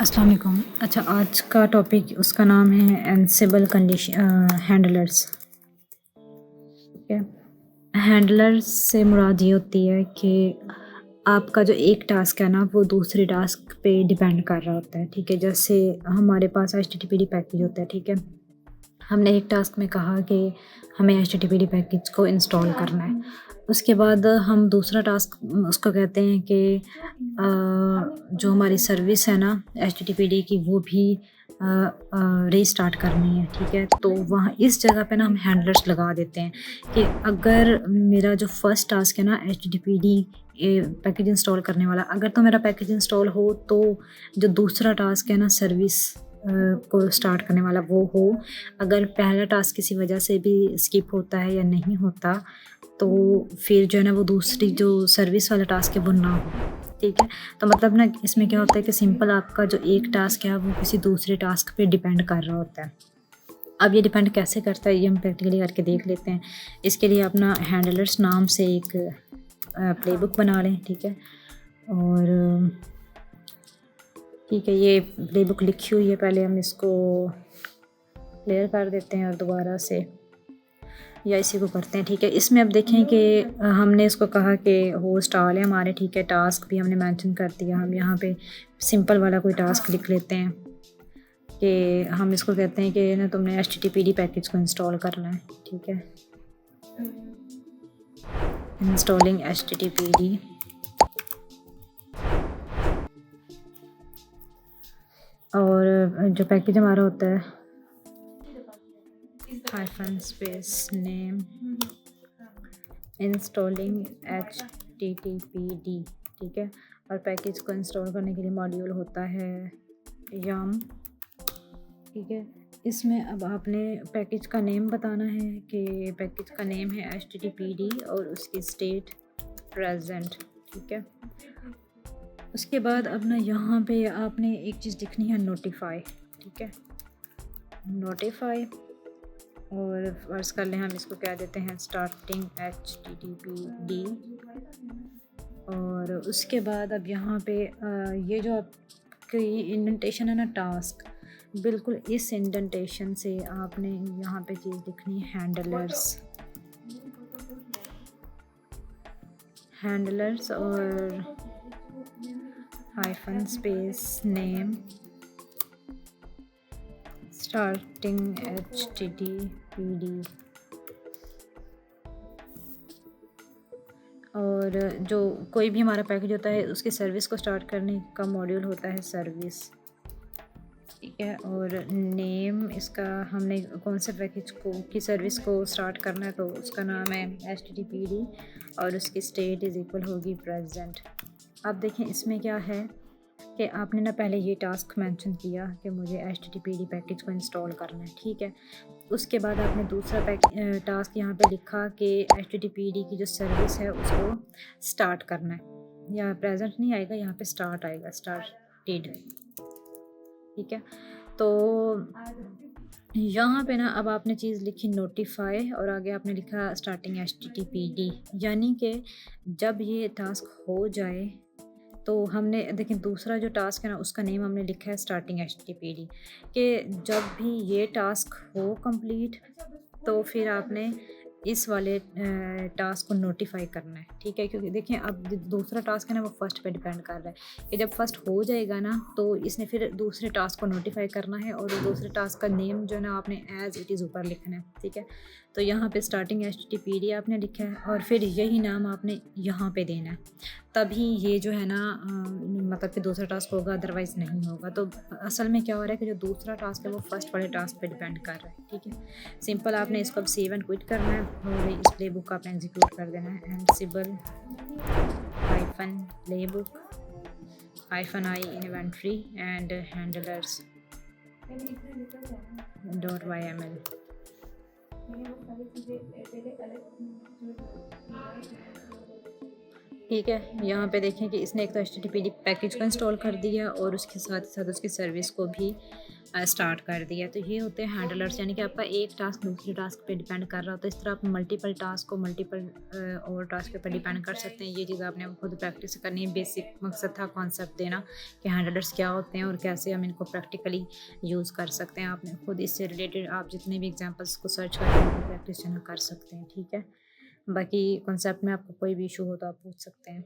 अस्सलाम वालेकुम। अच्छा, आज का टॉपिक उसका नाम है एनसिबल कंडीशन हैंडलर्स। ठीक है। हैंडलर्स से मुराद ये होती है कि आपका जो एक टास्क है ना वो दूसरे टास्क पे डिपेंड कर रहा होता है। ठीक है, जैसे हमारे पास HTTPD पैकेज होता है। ठीक है, हमने एक टास्क में कहा कि हमें HTTPD पैकेज को इंस्टॉल करना है। उसके बाद हम दूसरा टास्क उसको कहते हैं कि जो हमारी सर्विस है ना HTTPD की वो भी रीस्टार्ट करनी है। ठीक है, तो वहाँ इस जगह पे ना हम हैंडलर्स लगा देते हैं कि अगर मेरा जो फर्स्ट टास्क है ना HTTPD पैकेज इंस्टॉल करने वाला, अगर तो मेरा पैकेज इंस्टॉल हो तो जो दूसरा टास्क है ना सर्विस को स्टार्ट करने वाला वो हो। अगर पहला टास्क किसी वजह से भी स्किप होता है या नहीं होता तो फिर जो है ना वो दूसरी जो सर्विस वाला टास्क है वो ना हो। ठीक है, तो मतलब ना इसमें क्या होता है कि सिंपल आपका जो एक टास्क है वो किसी दूसरे टास्क पे डिपेंड कर रहा होता है। अब ये डिपेंड कैसे करता है ये हम प्रैक्टिकली करके देख लेते हैं। इसके लिए अपना हैंडलर्स नाम से एक प्लेबुक बना लें। ठीक है, और ठीक है, ये प्लेबुक लिखी हुई है, पहले हम इसको क्लियर कर देते हैं और दोबारा से या इसी को करते हैं। ठीक है, इसमें अब देखें कि हमने इसको कहा कि होस्ट आल है हमारे। ठीक है, टास्क भी हमने मेंशन कर दिया। हम यहाँ पे सिंपल वाला कोई टास्क लिख लेते हैं कि हम इसको कहते हैं कि ना तुमने HTTPD पैकेज को इंस्टॉल करना है। ठीक है, इंस्टॉलिंग HTTPD और जो पैकेज हमारा होता है -स्पेस नेम इंस्टॉलिंग HTTPD। ठीक है, और पैकेज को इंस्टॉल करने के लिए मॉड्यूल होता है यम। ठीक है, इसमें अब आपने पैकेज का नेम बताना है कि पैकेज का नेम है HTTPD और उसकी स्टेट प्रेजेंट। ठीक है, उसके बाद अब ना यहाँ पे आपने एक चीज़ लिखनी है नोटिफाई। ठीक है, नोटिफाई, और फर्ज कर लें हम इसको क्या देते हैं स्टार्टिंग HTTPD। और उसके बाद अब यहाँ पे ये जो आपकी इंडेंटेशन है ना टास्क, बिल्कुल इस इंडेंटेशन से आपने यहाँ पे चीज़ लिखनी है हैंडलर्स और -स्पेस नेम स्टार्टिंग HTTPD। और जो कोई भी हमारा पैकेज होता है उसकी सर्विस को स्टार्ट करने का मॉड्यूल होता है सर्विस। ठीक है, और नेम इसका हमने कौन से पैकेज को की सर्विस को स्टार्ट करना है तो उसका नाम है HTTPD और उसकी स्टेट इज़ इक्वल होगी प्रेजेंट। अब देखें इसमें क्या है कि आपने ना पहले ये टास्क मेंशन किया कि मुझे HTTPD पैकेज को इंस्टॉल करना है। ठीक है, उसके बाद आपने दूसरा टास्क यहाँ पे लिखा कि HTTPD की जो सर्विस है उसको स्टार्ट करना है। या प्रेजेंट नहीं आएगा, यहाँ पे स्टार्ट आएगा, स्टार्टेड। ठीक है, तो यहाँ पे ना अब आपने चीज़ लिखी नोटिफाई और आगे आपने लिखा स्टार्टिंग HTTPD, यानी कि जब ये टास्क हो जाए तो हमने देखें दूसरा जो टास्क है ना उसका नेम हमने लिखा है स्टार्टिंग HTTPD कि जब भी ये टास्क हो कंप्लीट तो फिर आपने इस वाले टास्क को नोटिफाई करना है। ठीक है, क्योंकि देखें अब दूसरा टास्क है ना वो फर्स्ट पे डिपेंड कर रहा है कि जब फर्स्ट हो जाएगा ना तो इसने फिर दूसरे टास्क को नोटिफाई करना है और दूसरे टास्क का नेम जो है ना आपने एज इट इज़ ऊपर लिखना है। ठीक है, तो यहाँ पे स्टार्टिंग HTTPD आपने लिखा है और फिर यही नाम आपने यहाँ पे देना है, तभी ये जो है ना मतलब कि दूसरा टास्क होगा, अदरवाइज़ नहीं होगा। तो असल में क्या हो रहा है कि जो दूसरा टास्क है वो फर्स्ट वाले टास्क पे डिपेंड कर रहा है। ठीक है, सिंपल आपने इसको अब सेव एंड क्विट करना है और इस प्ले बुक का आपने एग्जीक्यूट कर देना है एनसिबल -playbook -i inventory and handlers .yml। ठीक है, यहाँ पे देखें कि इसने एक तो एचटीटीपी पैकेज को इंस्टॉल कर दिया और उसके साथ ही साथ उसकी सर्विस को भी स्टार्ट कर दिया। तो ये होते हैं हैंडलर्स, यानी कि आपका एक टास्क दूसरे टास्क पे डिपेंड कर रहा होता है। इस तरह आप मल्टीपल टास्क को मल्टीपल और टास्क के ऊपर डिपेंड कर सकते हैं। ये चीज़ आपने खुद प्रैक्टिस करनी है। बेसिक मकसद था कॉन्सेप्ट देना कि हैंडलर्स क्या होते हैं और कैसे हम इनको प्रैक्टिकली यूज़ कर सकते हैं। आपने खुद इससे रिलेटेड आप जितने भी एग्जाम्पल्स को सर्च करके प्रैक्टिस कर सकते हैं। ठीक है, बाकी कॉन्सेप्ट में आपको कोई भी इशू हो तो आप पूछ सकते हैं।